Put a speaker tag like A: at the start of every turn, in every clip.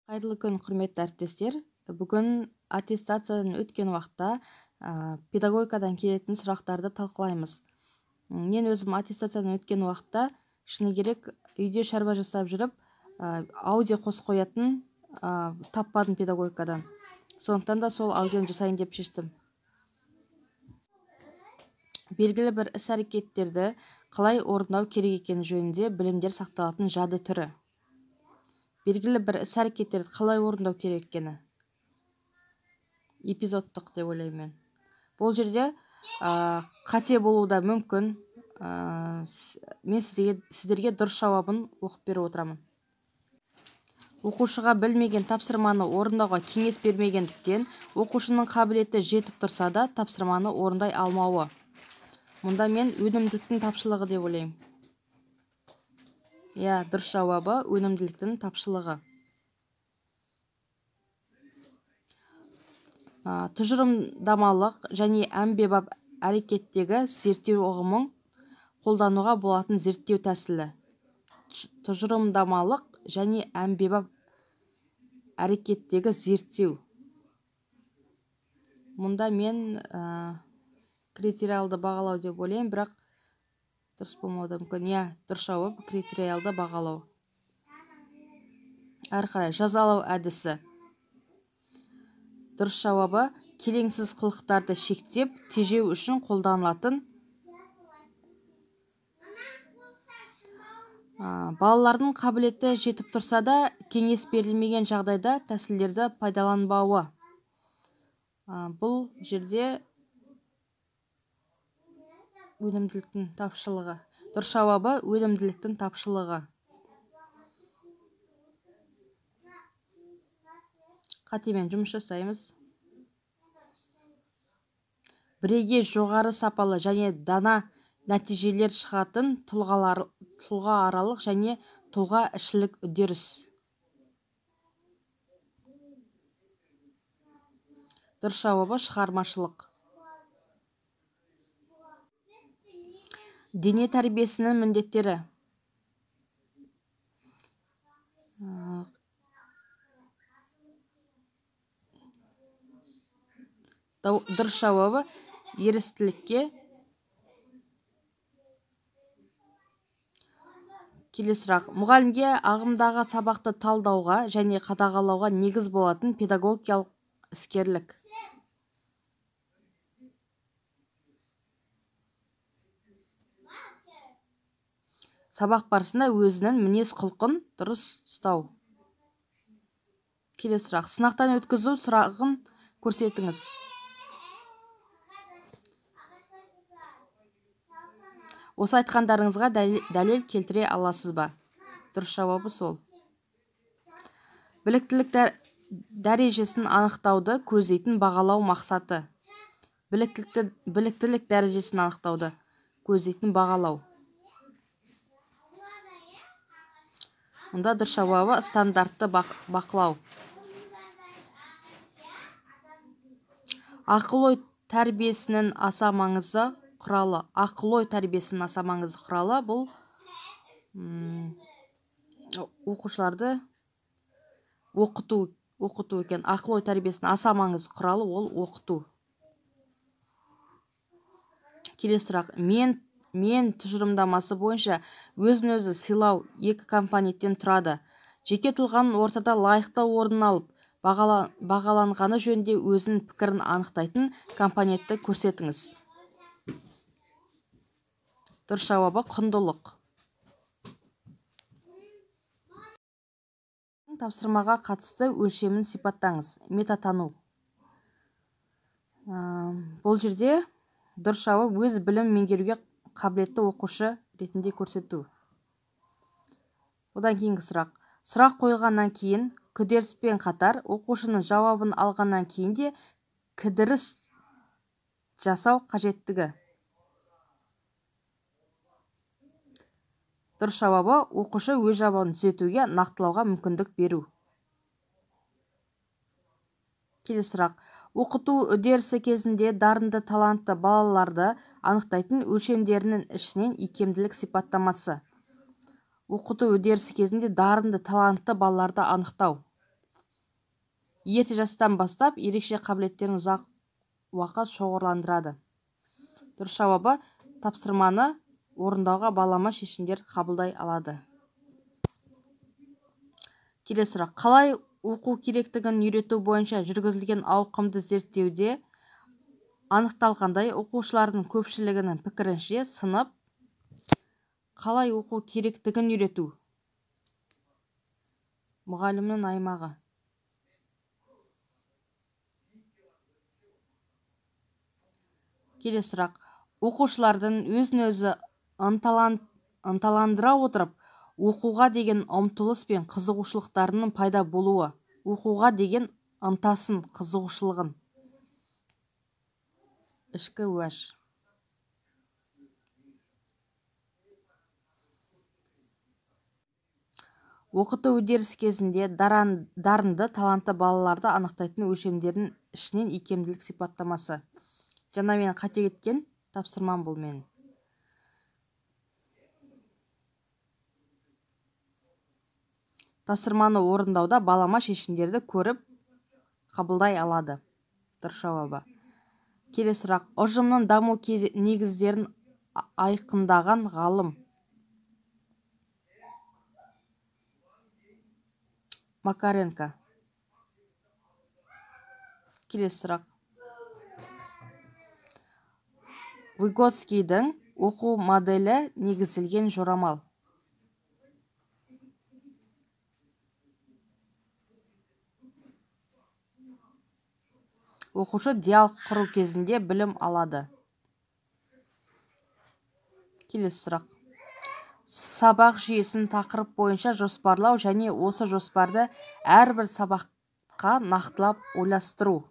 A: Қайырлы күн, құрметті әріптестер. Бүгін аттестациядан өткен уақытта педагогикадан келетін сұрақтарды талқылаймыз. Мен өзім аттестациядан өткен уақытта шыны керек үйде шаруа жасап жүріп аудио қосып қоятын таппадым педагогикадан. Сондықтан да сол аудионы жасайын деп шештім. Белгілі бір іс-әрекеттерді қалай орындау керек екені жөнінде білімдер сақталатын жады түрі. Белгілі бір іс-әрекеттерді қалай орындау керек екені. Эпизодтық деп ойлаймын. Бұл жерде қате болуы да мүмкін. Мен сіздерге дұрыс жауабын оқып беріп отырамын. Оқушыға білмеген тапсырманы орындауға кеңес бермегендіктен, оқушының қабілеті жетіп тұрса да тапсырманы орындай алмауы. Мұнда мен өнімділіктің тапшылығы деп ойлаймын. Дұрыс жауабы өнімділіктің тапшылығы. Тұжырымдамалық және әмбебап әрекеттегі зерттеу ұғымын қолдануға болатын зерттеу тәсілі. Тұжырымдамалық және әмбебап әрекеттегі зерттеу. Мұнда мен критериалды бағалау деп ойлаймын, бірақ дұрыс болмауы мүмкін. Дұрыс жауап критериалды бағалау. Әрі қарай жазалау әдісі. Дұрыс жауабы келеңсіз қылықтарды шектеп, тежеу үшін қолданылатын. Балалардың қабілеті жетіп тұрса да, кеңес берілмеген жағдайда тәсілдерді пайдаланбауы. Бұл жерде өнімділіктің тапшылығы. Дұрыс жауабы өнімділіктің тапшылығы. Қатемен жұмыс жасаймыз. Бірегей жоғары сапалы және дана нәтижелер шығатын тұлғааралық және тұлға ішілік үдеріс. Дұрыс жауабы шығармашылық. Дене тәрбиесінің міндеттері. Дұрыс жауабы ерістілікке. Келесі сұрақ. Мұғалімге ағымдағы сабақты талдауға және қадағалауға негіз болатын педагогикалық іскерлік. Сабақ барысында өзінің мінез құлқын дұрыс ұстау. Келесі сұрақ. Сынақтан өткізу сұрағын көрсетіңіз. Осы айтқандарыңызға дәлел келтіре аласыз ба? Дұрыс жауабы сол. Біліктілік дәрежесін анықтауды көздейтін бағалау мақсаты. Біліктілік дәрежесін анықтауды көздейтін бағалау. Мұнда дұрыс жауабы стандартты бақылау. Ақыл-ой тәрбиесінің аса маңызды құралы. Ақыл-ой тәрбиесінің аса маңызды құралы бұл оқушыларды оқыту екен. Ақыл-ой тәрбиесінің аса маңызды құралы ол оқыту. Келесі сұрақ. Мен тұжырымдамасы бойынша өзін-өзі сыйлау екі компоненттен тұрады. Жеке тұлғаның ортада лайықты орнын алып, бағаланғаны жөнінде өзінің пікірін анықтайтын компонентті көрсетіңіз. Дұрыс жауабы құндылық. Тапсырмаға қатысты өлшемін сипаттаңыз. Метатану. Бұл жерде дұрыс жауап өз білім меңгеруге қабілетті оқушы ретінде көрсету. Одан кейінгі сұрақ. Сұрақ қойылғаннан кейін күдеріспен қатар оқушының жауабын алғаннан кейін де кідіріс жасау қажеттігі. Дұрыс жауабы оқушы өз жауабын түзетуге, нақтылауға мүмкіндік беру. Келесі сұрақ. Оқыту үдерісі кезінде дарынды талантты балаларды анықтайтын өлшемдерінің ішінен икемділік сипаттамасы. Оқыту үдерісі кезінде дарынды талантты балаларды анықтау. ерте жастан бастап ерекше қабілеттерін ұзақ уақыт шоғырландырады. Дұрыс жауабы, тапсырманы орындауға балама шешімдер қабылдай алады. Келесі сұрақ. Қалай оқу керектігін үйрету бойынша жүргізілген ауқымды зерттеуде анықталғандай, оқушылардың көпшілігінің пікірінше сынып қалай оқу керектігін үйрету мұғалімнің аймағы. Келесі сұрақ. Оқушылардың өзін-өзі ынталандыра отырып, оқуға деген ұмтылыс пен қызығушылықтарының пайда болуы, оқуға деген ынтасын, қызығушылығын. Ішкі уәж. Оқыту үдеріс кезінде дарынды, талантты балаларды анықтайтын өлшемдердің ішінен икемділік сипаттамасы. Жаңа мен қате кеткен тапсырмам бұл мен. Тапсырманы орындауда балама шешімдерді көріп қабылдай алады. Дұрыс жауабы. Келесі сұрақ. Ұжымның даму негіздерін айқындаған ғалым. Макаренко. Келесі сұрақ. Выготскийдің оқу моделі негізілген жорамал. Оқушы диалог құру кезінде білім алады. Келесі сұрақ. Сабақ жүйесін тақырып бойынша жоспарлау және осы жоспарды әрбір сабаққа нақтылап ойластыру.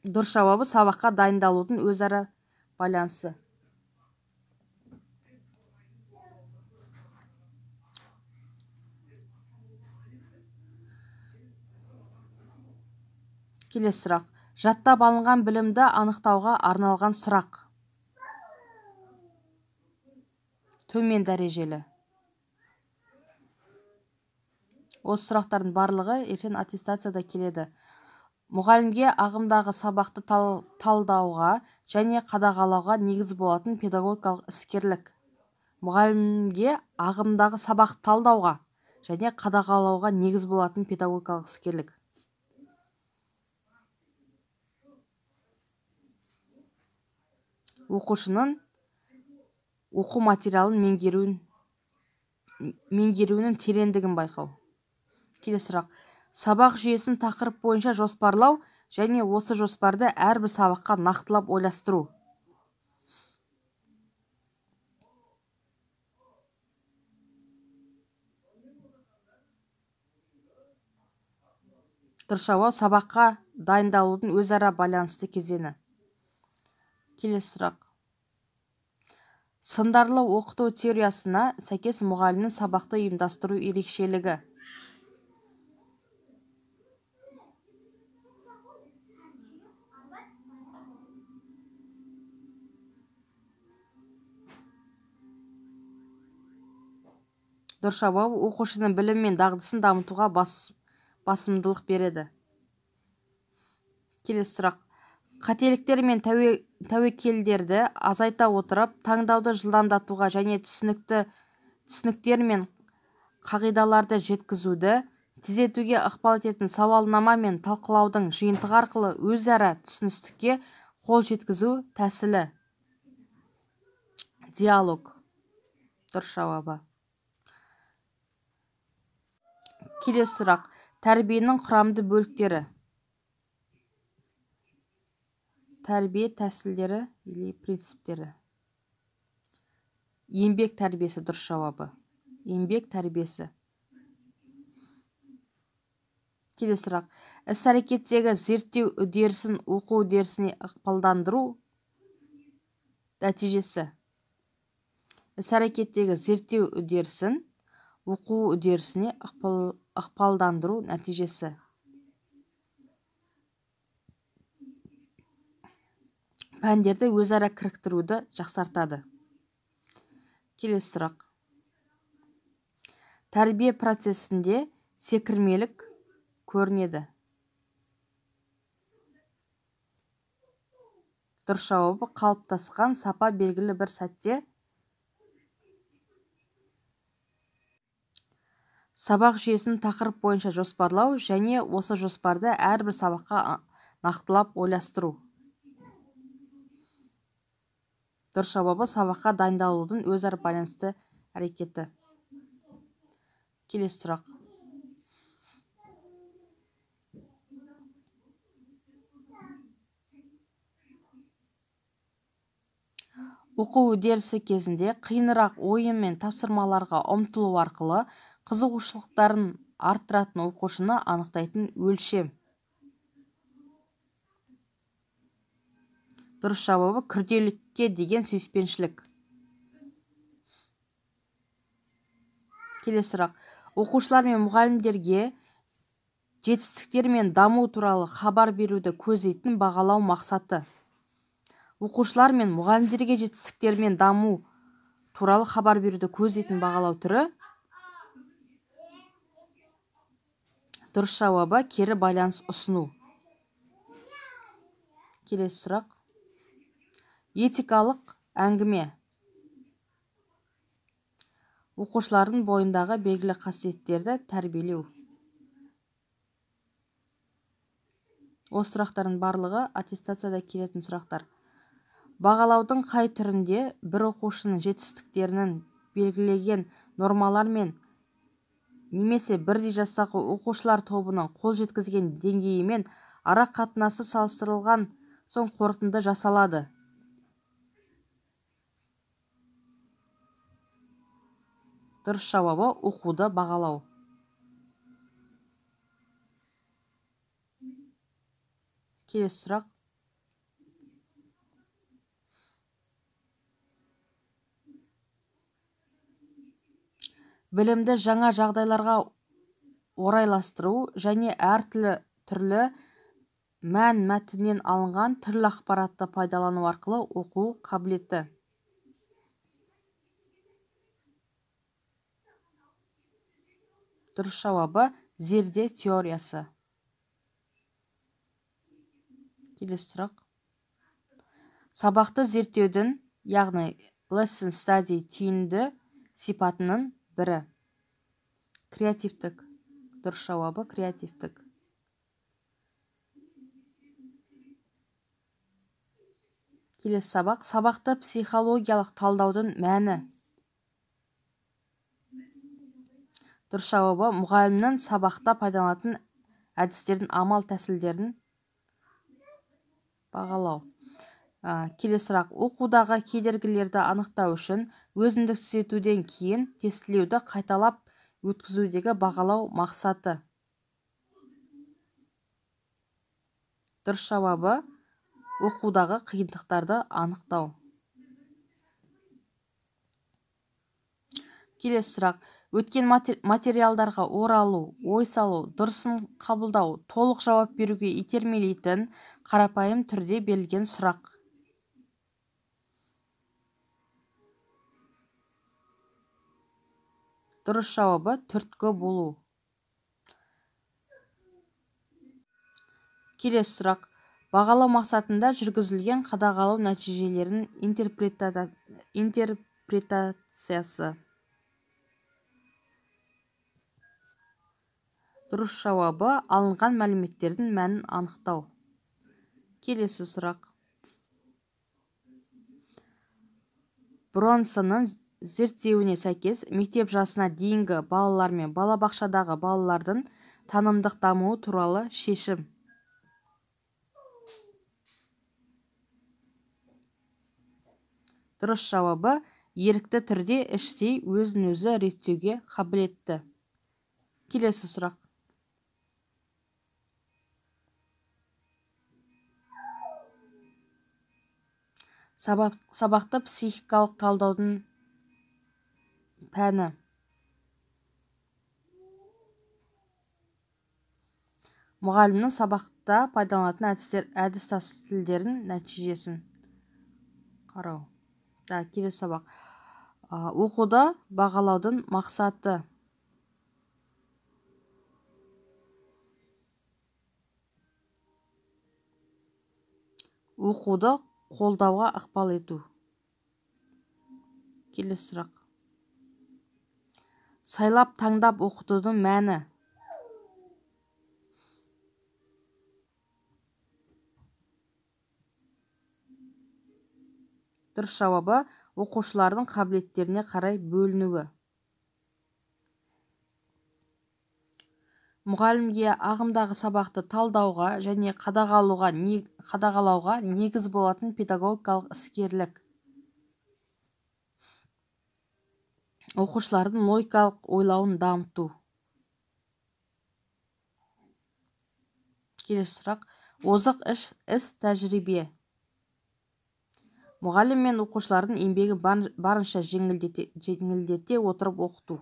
A: Дұрыс жауабы, сабаққа дайындалудың өзара байланысы. Келесі сұрақ. Жаттап алынған білімді анықтауға арналған сұрақ. Төмен дәрежелі. Осы сұрақтардың барлығы ертең аттестацияда келеді. Мұғалімге ағымдағы сабақты талдауға және қадағалауға негіз болатын педагогикалық іскерлік. Мұғалімге ағымдағы сабақ талдауға және қадағалауға негіз болатын педагогикалық іскерлік. Оқушының оқу материалын меңгеруінің тереңдігін байқау. Келесі сұрақ. Сабақ жүйесін тақырып бойынша жоспарлау және осы жоспарды әрбір сабаққа нақтылап ойластыру. Дұрыс жауап, сабаққа дайындалудың өзара байланысты кезеңі. Келесі сұрақ. Сындарлы оқыту теориясына сәйкес мұғалімнің сабақты ұйымдастыру ерекшелігі. Дұрыс жауап, оқушының білім мен дағдысын дамытуға басымдылық береді. Келесі сұрақ. Қателіктер мен тәуекелдерді азайта отырып, таңдауды жылдамдатуға және түсініктер мен қағидаларды жеткізуді тездетуге ықпал ететін сауалнама мен талқылаудың жиынтығы арқылы өзара түсіністікке қол жеткізу тәсілі. Диалог. Дұрыс жауабы. Келесі сұрақ. Тәрбиенің құрамды бөліктері. Тәрбие тәсілдері или принциптері. Еңбек тәрбиесі. Дұрыс жауабы. Еңбек тәрбиесі. Келесі сұрақ. Іс-әрекеттегі зерттеу үдерісін оқу үдерісіне ықпалдандыру нәтижесі. Іс-әрекеттегі зерттеу үдерісін оқу үдерісіне ықпалдандыру нәтижесі. Пәндерді өзара кіріктіруді жақсартады. Келесі сұрақ. тәрбие процесінде секірмелік көрінеді. Дұрыс жауабы қалыптасқан сапа белгілі бір сәтте сабақ жүйесін тақырып бойынша жоспарлау және осы жоспарды әрбір сабаққа нақтылап ойластыру. Дұрыс жауабы сабаққа дайындалудың өзара байланысты әрекеті. Келесі сұрақ. Оқу үдерісі кезінде қиынырақ ойын мен тапсырмаларға ұмтылу арқылы қызығушылықтарын арттыратын оқушыны анықтайтын өлшем. Дұрыс жауабы күрделілікке деген сүйіспеншілік. Келесі сұрақ. Оқушылар мен мұғалімдерге жетістіктер мен даму туралы хабар беруді көздейтін бағалау мақсаты. Оқушылар мен мұғалімдерге жетістіктер мен даму туралы хабар беруді көздейтін бағалау түрі. Дұрыс жауабы кері байланыс ұсыну. Келесі сұрақ. Этикалық әңгіме. Оқушылардың бойындағы белгілі қасиеттерді тәрбиелеу. Осы сұрақтардың барлығы аттестацияда келетін сұрақтар. Бағалаудың қай түрінде бір оқушының жетістіктерінің белгілеген нормалар мен немесе бірдей жастағы оқушылар тобының қол жеткізген деңгейімен ара қатынасы салыстырылған соң қорытынды жасалады. Дұрыс жауабы оқуды бағалау. Келесі сұрақ. Білімді жаңа жағдайларға орайластыру және түрлі мәтіннен алынған түрлі ақпаратты пайдалану арқылы оқу қабілеті. Дұрыс жауабы зерде теориясы. Келесі сұрақ. Сабақты зерттеудің, яғни lesson study түйінді сипатының бірі. Креативтік. Дұрыс жауабы креативтік. Келесі сабақ. Сабақты психологиялық талдаудың мәні. Дұрыс жауабы мұғалімнің сабақта пайдаланатын әдістердің амал тәсілдерін бағалау. Келесі сұрақ. Оқудағы кедергілерді анықтау үшін өзіндік түзетуден кейін тестілеуді қайталап өткізудегі бағалау мақсаты. Дұрыс жауабы оқудағы қиындықтарды анықтау. Келесі сұрақ. Өткен материалдарға оралу, ой салу, дұрысын қабылдау, толық жауап беруге итермелейтін қарапайым түрде берілген сұрақ. Дұрыс жауабы түрткі болу. Келесі сұрақ. Бағалау мақсатында жүргізілген қадағалау нәтижелерінің интерпретациясы. Дұрыс жауабы алынған мәліметтердің мәнін анықтау. Келесі сұрақ. Бронсонның зерттеуіне сәйкес мектеп жасына дейінгі балалар мен балабақшадағы балалардың танымдық дамуы туралы шешім. Дұрыс жауабы ерікті түрде іштей өзін өзі реттеуге қабілетті. Келесі сұрақ. Сабақты психикалық талдаудың пәні. Мұғалімнің сабақта пайдаланатын әдіс тәсілдердің нәтижесін қарау. Келесі сабақ. Оқуды бағалаудың мақсаты. оқуды қолдауға ықпал ету. Келесі сұрақ. Сайлап таңдап оқытудың мәні. Дұрыс жауабы оқушылардың қабілеттеріне қарай бөлінуі. Мұғалімге ағымдағы сабақты талдауға және қадағалауға негіз болатын педагогикалық іскерлік. Оқушылардың логикалық ойлауын дамыту. Келесі сұрақ. Озық іс тәжірибе. Мұғалім мен оқушылардың еңбегін барынша жеңілдете отырып оқыту.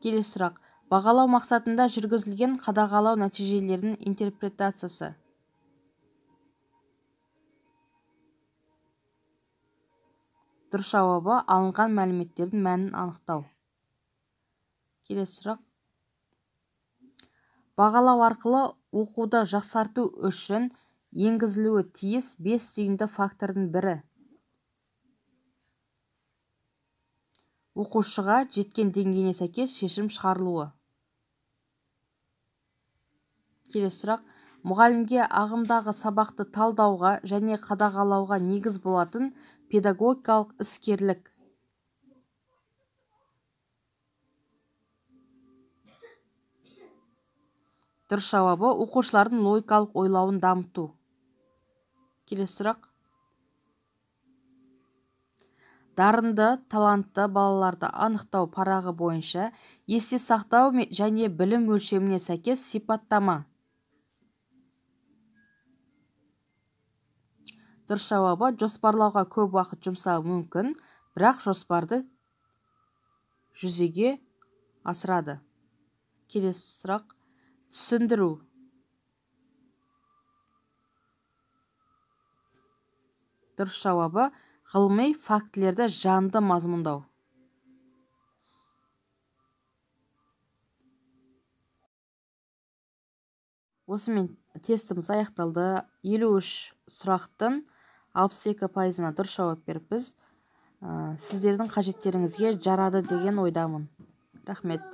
A: Келесі сұрақ. Бағалау мақсатында жүргізілген қадағалау нәтижелерінің интерпретациясы. Дұрыс жауабы алынған мәліметтердің мәнін анықтау. Келесі сұрақ. Бағалау арқылы оқуды жақсарту үшін енгізілуі тиіс 5 түйінді фактордың бірі. Оқушыға жеткен деңгейіне сәйкес шешім шығарылуы. Келесі сұрақ. Мұғалімге ағымдағы сабақты талдауға және қадағалауға негіз болатын педагогикалық іскерлік. Дұрыс жауабы оқушылардың логикалық ойлауын дамыту. Келесі сұрақ. Дарынды, талантты балаларды анықтау парағы бойынша есте сақтау және білім өлшеміне сәйкес сипаттама. Дұрыс жауабы жоспарлауға көп уақыт жұмсауы мүмкін, бірақ жоспарды жүзеге асырады. Келесі сұрақ. Түсіндіру. Дұрыс жауабы ғылыми фактілерді жанды мазмұндау. Осымен тестіміз аяқталды. 53 сұрақтың 62%-ына дұрыс жауап беріппіз. Сіздердің қажеттеріңізге жарады деген ойдамын. Рахмет.